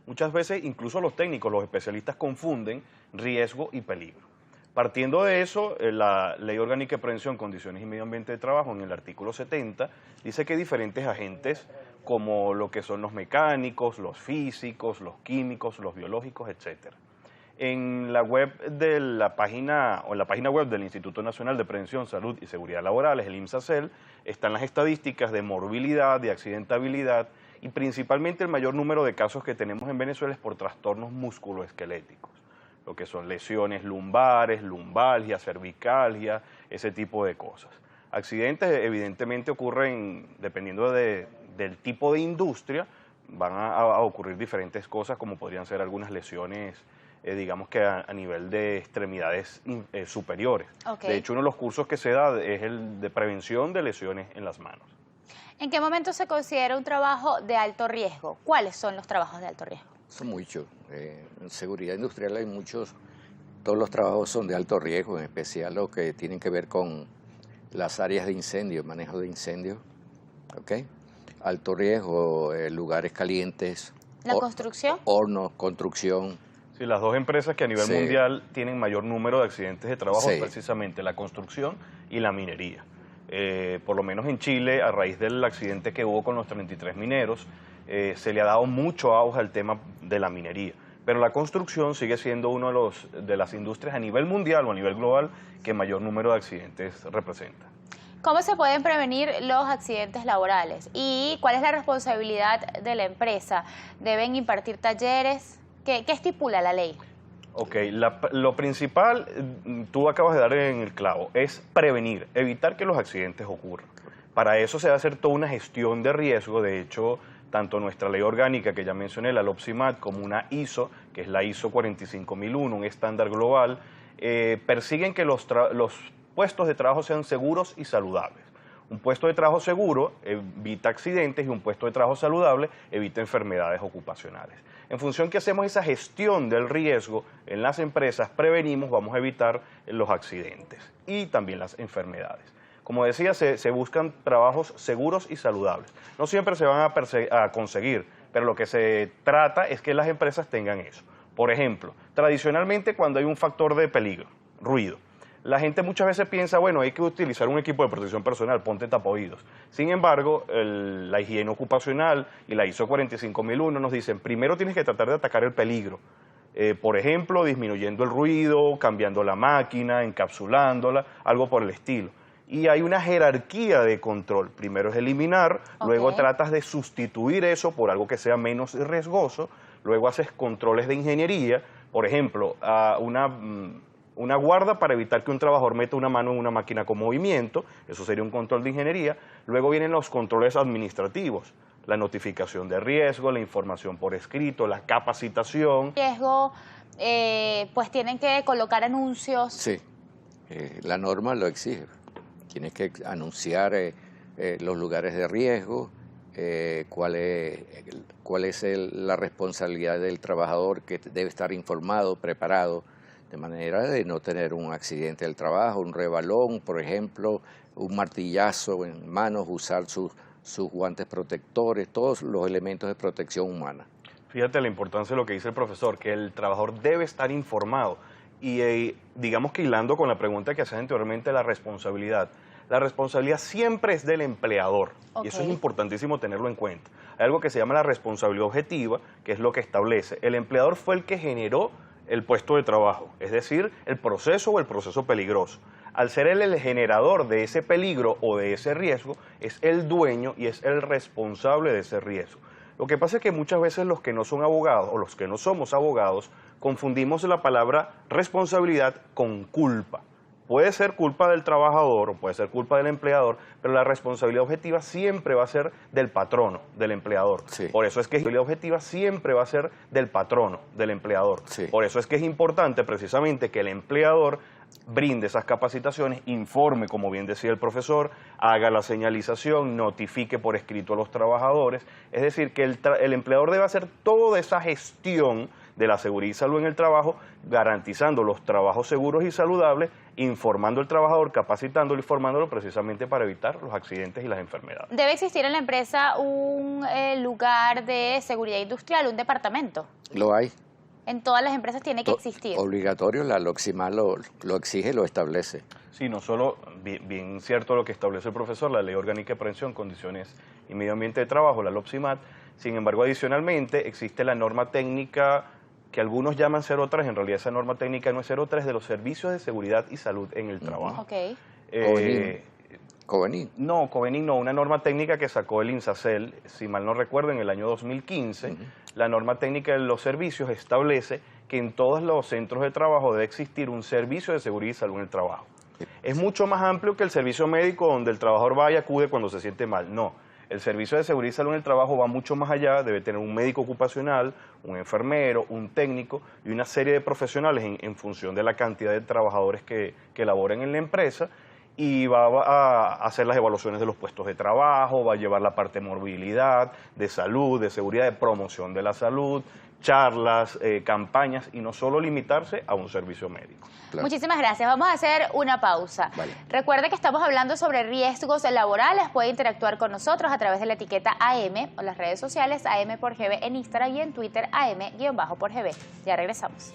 Muchas veces incluso los técnicos, los especialistas confunden riesgo y peligro. Partiendo de eso, la Ley Orgánica de Prevención, Condiciones y Medio Ambiente de Trabajo, en el artículo 70, dice que diferentes agentes, como lo que son los mecánicos, los físicos, los químicos, los biológicos, etcétera. En la web de la página, o en la página web del Instituto Nacional de Prevención, Salud y Seguridad Laborales, el INSASEL, están las estadísticas de morbilidad, de accidentabilidad, y principalmente el mayor número de casos que tenemos en Venezuela es por trastornos musculoesqueléticos, lo que son lesiones lumbares, lumbalgia, cervicalgia, ese tipo de cosas. Accidentes evidentemente ocurren, dependiendo del tipo de industria, van a ocurrir diferentes cosas, como podrían ser algunas lesiones, digamos que a nivel de extremidades superiores. Okay. De hecho, uno de los cursos que se da es el de prevención de lesiones en las manos. ¿En qué momento se considera un trabajo de alto riesgo? ¿Cuáles son los trabajos de alto riesgo? Son muchos. En seguridad industrial hay muchos, todos los trabajos son de alto riesgo, en especial los que tienen que ver con las áreas de incendio, manejo de incendios, ¿ok? Alto riesgo, lugares calientes. ¿La construcción? Hornos, construcción. Sí, las dos empresas que a nivel mundial tienen mayor número de accidentes de trabajo es precisamente la construcción y la minería. Por lo menos en Chile, a raíz del accidente que hubo con los 33 mineros, se le ha dado mucho auge al tema de la minería. Pero la construcción sigue siendo una de las industrias a nivel mundial o a nivel global que mayor número de accidentes representa. ¿Cómo se pueden prevenir los accidentes laborales? ¿Y cuál es la responsabilidad de la empresa? ¿Deben impartir talleres? ¿Qué estipula la ley? Ok, lo principal, tú acabas de dar en el clavo, es prevenir, evitar que los accidentes ocurran. Para eso se va a hacer toda una gestión de riesgo. De hecho, tanto nuestra ley orgánica que ya mencioné, la LOPSIMAT, como una ISO, que es la ISO 45001, un estándar global, persiguen que los puestos de trabajo sean seguros y saludables. Un puesto de trabajo seguro evita accidentes y un puesto de trabajo saludable evita enfermedades ocupacionales. En función que hacemos esa gestión del riesgo en las empresas, prevenimos, vamos a evitar los accidentes y también las enfermedades. Como decía, se buscan trabajos seguros y saludables. No siempre se van a conseguir, pero lo que se trata es que las empresas tengan eso. Por ejemplo, tradicionalmente cuando hay un factor de peligro, ruido, la gente muchas veces piensa, bueno, hay que utilizar un equipo de protección personal, ponte tapaoídos. Sin embargo, la higiene ocupacional y la ISO 45001 nos dicen, primero tienes que tratar de atacar el peligro. Por ejemplo, disminuyendo el ruido, cambiando la máquina, encapsulándola, algo por el estilo. Y hay una jerarquía de control. Primero es eliminar, luego tratas de sustituir eso por algo que sea menos riesgoso, luego haces controles de ingeniería, por ejemplo, una guarda para evitar que un trabajador meta una mano en una máquina con movimiento, eso sería un control de ingeniería. Luego vienen los controles administrativos, la notificación de riesgo, la información por escrito, la capacitación. Riesgo, pues tienen que colocar anuncios. Sí, la norma lo exige. Tienes que anunciar los lugares de riesgo, cuál es la responsabilidad del trabajador, que debe estar informado, preparado, de manera de no tener un accidente del trabajo, un rebalón, por ejemplo, un martillazo en manos, usar sus guantes protectores, todos los elementos de protección humana. Fíjate la importancia de lo que dice el profesor, que el trabajador debe estar informado. Y digamos que hilando con la pregunta que hacías anteriormente, la responsabilidad siempre es del empleador, y eso es importantísimo tenerlo en cuenta. Hay algo que se llama la responsabilidad objetiva, que es lo que establece, el empleador fue el que generó el puesto de trabajo, es decir, el proceso o el proceso peligroso. Al ser él el generador de ese peligro o de ese riesgo, es el dueño y es el responsable de ese riesgo. Lo que pasa es que muchas veces los que no son abogados o los que no somos abogados confundimos la palabra responsabilidad con culpa. Puede ser culpa del trabajador o puede ser culpa del empleador, pero la responsabilidad objetiva siempre va a ser del patrono, del empleador. Sí. Por eso es que la responsabilidad objetiva siempre va a ser del patrono, del empleador. Sí. Por eso es que es importante precisamente que el empleador brinde esas capacitaciones, informe, como bien decía el profesor, haga la señalización, notifique por escrito a los trabajadores. Es decir, que el empleador debe hacer toda esa gestión de la seguridad y salud en el trabajo, garantizando los trabajos seguros y saludables, informando al trabajador, capacitándolo y formándolo precisamente para evitar los accidentes y las enfermedades. ¿Debe existir en la empresa un lugar de seguridad industrial, un departamento? Lo hay. En todas las empresas tiene que existir. Obligatorio, la LOXIMAT lo exige, lo establece. Sí, no solo, bien cierto lo que establece el profesor, la Ley Orgánica de Prevención, Condiciones y Medio Ambiente de Trabajo, la LOPSIMAT, sin embargo, adicionalmente existe la norma técnica que algunos llaman 03, en realidad esa norma técnica no es 03, de los servicios de seguridad y salud en el trabajo. Ok. Covenin. No, Covenin no, una norma técnica que sacó el INSACEL, si mal no recuerdo, en el año 2015. La norma técnica de los servicios establece que en todos los centros de trabajo debe existir un servicio de seguridad y salud en el trabajo. Es mucho más amplio que el servicio médico donde el trabajador va y acude cuando se siente mal. No, el servicio de seguridad y salud en el trabajo va mucho más allá, debe tener un médico ocupacional, un enfermero, un técnico y una serie de profesionales en función de la cantidad de trabajadores que laboren en la empresa, y va a hacer las evaluaciones de los puestos de trabajo, va a llevar la parte de movilidad, de salud, de seguridad, de promoción de la salud, charlas, campañas, y no solo limitarse a un servicio médico. Claro. Muchísimas gracias. Vamos a hacer una pausa. Vale. Recuerde que estamos hablando sobre riesgos laborales. Puede interactuar con nosotros a través de la etiqueta AM o las redes sociales AM por GB en Instagram y en Twitter AM_por GB. Ya regresamos.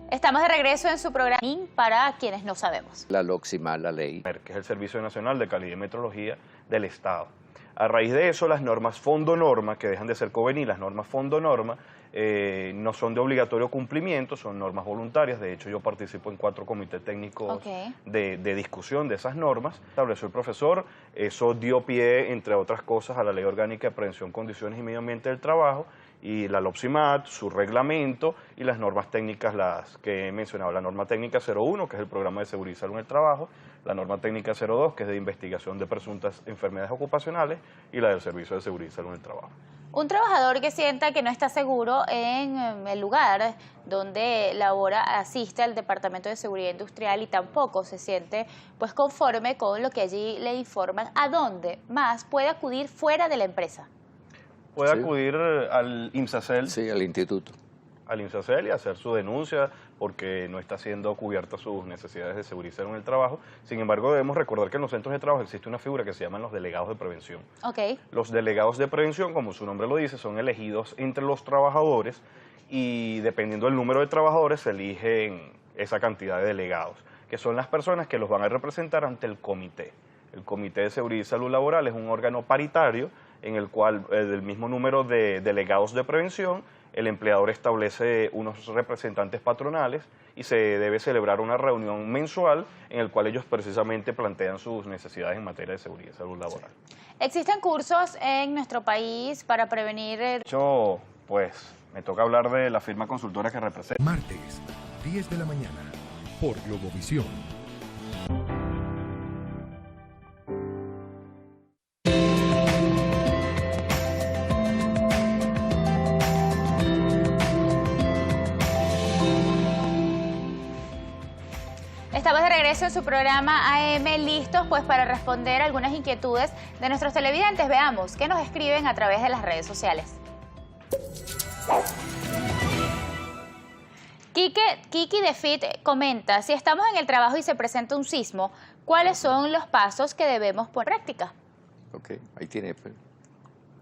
Estamos de regreso en su programa para quienes no sabemos. La LOXIMAT, la ley. Que es el Servicio Nacional de Calidad y Metrología del Estado. A raíz de eso, las normas fondo-norma, que dejan de ser COVENI, las normas fondo-norma, no son de obligatorio cumplimiento, son normas voluntarias. De hecho, yo participo en 4 comités técnicos de discusión de esas normas. Estableció el profesor, eso dio pie, entre otras cosas, a la Ley Orgánica de Prevención, Condiciones y Medio Ambiente del Trabajo, y la LOPSIMAT, su reglamento y las normas técnicas, las que he mencionado, la norma técnica 01, que es el programa de seguridad y salud en el trabajo, la norma técnica 02, que es de investigación de presuntas enfermedades ocupacionales, y la del servicio de seguridad y salud en el trabajo. Un trabajador que sienta que no está seguro en el lugar donde labora, asiste al Departamento de Seguridad Industrial y tampoco se siente pues conforme con lo que allí le informan, ¿a dónde más puede acudir fuera de la empresa? Puede Sí. acudir al INSACEL. Sí, al instituto. Al INSACEL y hacer su denuncia porque no está siendo cubierta sus necesidades de seguridad y salud en el trabajo. Sin embargo, debemos recordar que en los centros de trabajo existe una figura que se llaman los delegados de prevención. Ok. Los delegados de prevención, como su nombre lo dice, son elegidos entre los trabajadores y dependiendo del número de trabajadores se eligen esa cantidad de delegados, que son las personas que los van a representar ante el comité. El Comité de Seguridad y Salud Laboral es un órgano paritario en el cual, del mismo número de delegados de prevención, el empleador establece unos representantes patronales y se debe celebrar una reunión mensual en el cual ellos precisamente plantean sus necesidades en materia de seguridad y salud laboral. ¿Existen cursos en nuestro país para prevenir De hecho, pues, me toca hablar de la firma consultora que representa. Martes, 10 de la mañana, por Globovisión. Estamos de regreso en su programa AM, listos pues para responder algunas inquietudes de nuestros televidentes. Veamos qué nos escriben a través de las redes sociales. Kiki de Fit comenta, si estamos en el trabajo y se presenta un sismo, ¿cuáles son los pasos que debemos poner en práctica? Ok, ahí tiene.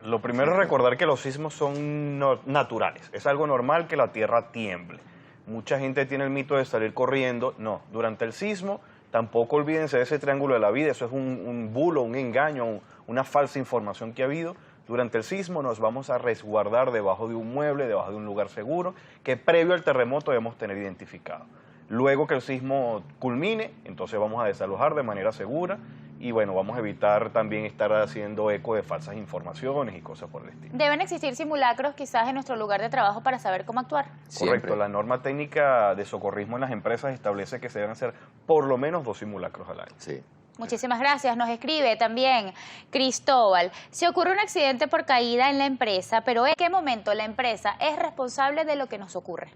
Lo primero es recordar que los sismos son naturales. Es algo normal que la tierra tiemble. Mucha gente tiene el mito de salir corriendo. No, durante el sismo tampoco olvídense de ese triángulo de la vida. Eso es un bulo, un engaño, una falsa información que ha habido. Durante el sismo nos vamos a resguardar debajo de un mueble, debajo de un lugar seguro, que previo al terremoto debemos tener identificado. Luego que el sismo culmine, entonces vamos a desalojar de manera segura y bueno, vamos a evitar también estar haciendo eco de falsas informaciones y cosas por el estilo. ¿Deben existir simulacros quizás en nuestro lugar de trabajo para saber cómo actuar? Correcto, la norma técnica de socorrismo en las empresas establece que se deben hacer por lo menos 2 simulacros al año. Sí. Muchísimas gracias. Nos escribe también Cristóbal. Si ocurre un accidente por caída en la empresa, pero ¿en qué momento la empresa es responsable de lo que nos ocurre?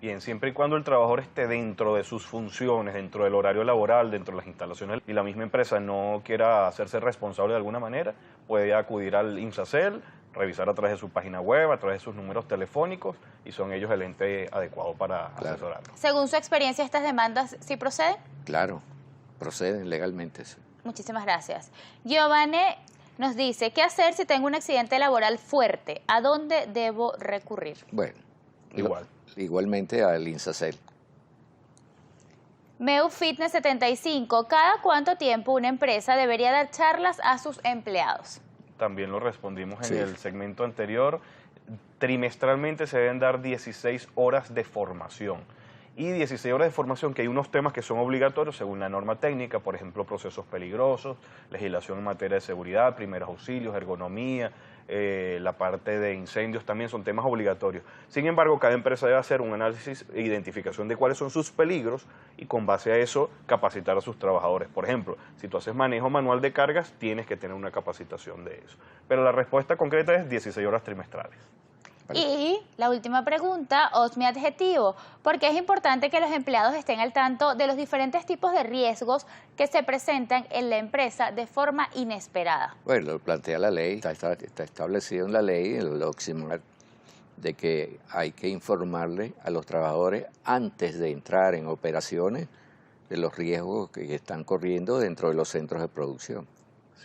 Bien, siempre y cuando el trabajador esté dentro de sus funciones, dentro del horario laboral, dentro de las instalaciones y la misma empresa no quiera hacerse responsable de alguna manera, puede acudir al INSACEL, revisar a través de su página web, a través de sus números telefónicos y son ellos el ente adecuado para asesorarlo. Según su experiencia, ¿estas demandas sí proceden? Claro, proceden legalmente. Sí. Muchísimas gracias. Giovanni nos dice, ¿qué hacer si tengo un accidente laboral fuerte? ¿A dónde debo recurrir? Bueno, Igual. Igualmente al INSACEL. Meu Fitness 75, ¿cada cuánto tiempo una empresa debería dar charlas a sus empleados? También lo respondimos en Sí. el segmento anterior. Trimestralmente se deben dar 16 horas de formación. Y 16 horas de formación, que hay unos temas que son obligatorios según la norma técnica, por ejemplo, procesos peligrosos, legislación en materia de seguridad, primeros auxilios, ergonomía, la parte de incendios también son temas obligatorios. Sin embargo, cada empresa debe hacer un análisis e identificación de cuáles son sus peligros y con base a eso capacitar a sus trabajadores. Por ejemplo, si tú haces manejo manual de cargas, tienes que tener una capacitación de eso. Pero la respuesta concreta es 16 horas trimestrales. Y la última pregunta, mi adjetivo, porque es importante que los empleados estén al tanto de los diferentes tipos de riesgos que se presentan en la empresa de forma inesperada. Bueno, lo plantea la ley, está establecido en la ley el OXIMAR de que hay que informarle a los trabajadores antes de entrar en operaciones de los riesgos que están corriendo dentro de los centros de producción.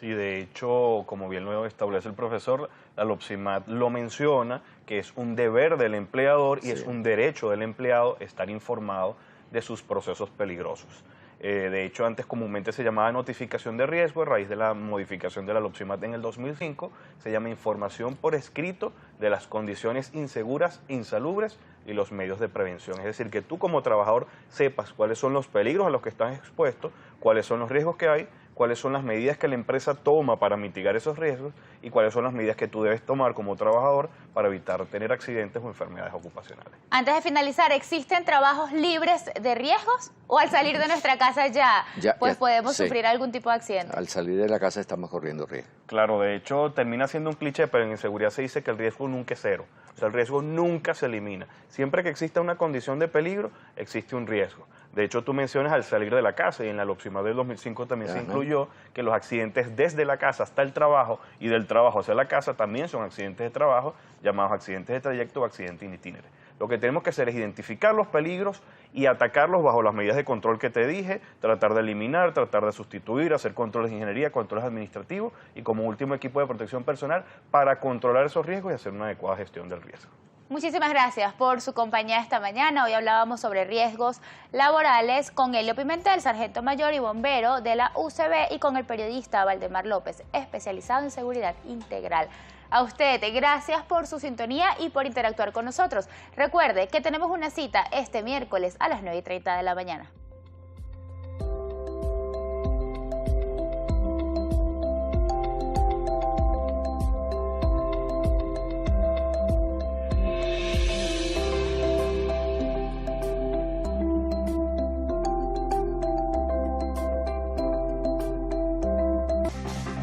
Sí, de hecho, como bien lo establece el profesor, la LOPSIMAT lo menciona, que es un deber del empleador y es un derecho del empleado estar informado de sus procesos peligrosos. De hecho, antes comúnmente se llamaba notificación de riesgo, a raíz de la modificación de la LOPSIMAT en el 2005, se llama información por escrito de las condiciones inseguras, insalubres y los medios de prevención. Es decir, que tú como trabajador sepas cuáles son los peligros a los que estás expuesto, cuáles son los riesgos que hay, cuáles son las medidas que la empresa toma para mitigar esos riesgos y cuáles son las medidas que tú debes tomar como trabajador para evitar tener accidentes o enfermedades ocupacionales. Antes de finalizar, ¿existen trabajos libres de riesgos? ¿O al salir de nuestra casa ya podemos sufrir algún tipo de accidente? Al salir de la casa estamos corriendo riesgo. Claro, de hecho termina siendo un cliché, pero en seguridad se dice que el riesgo nunca es cero. O sea, el riesgo nunca se elimina. Siempre que exista una condición de peligro, existe un riesgo. De hecho, tú mencionas al salir de la casa y en la LOPSIMAT del 2005 también se incluyó que los accidentes desde la casa hasta el trabajo y del trabajo hacia la casa también son accidentes de trabajo, llamados accidentes de trayecto o accidentes in itinere. Lo que tenemos que hacer es identificar los peligros y atacarlos bajo las medidas de control que te dije, tratar de eliminar, tratar de sustituir, hacer controles de ingeniería, controles administrativos y como último equipo de protección personal para controlar esos riesgos y hacer una adecuada gestión del riesgo. Muchísimas gracias por su compañía esta mañana. Hoy hablábamos sobre riesgos laborales con Helio Pimentel, sargento mayor y bombero de la UCB, y con el periodista Valdemar López, especializado en seguridad integral. A usted, gracias por su sintonía y por interactuar con nosotros. Recuerde que tenemos una cita este miércoles a las 9:30 de la mañana.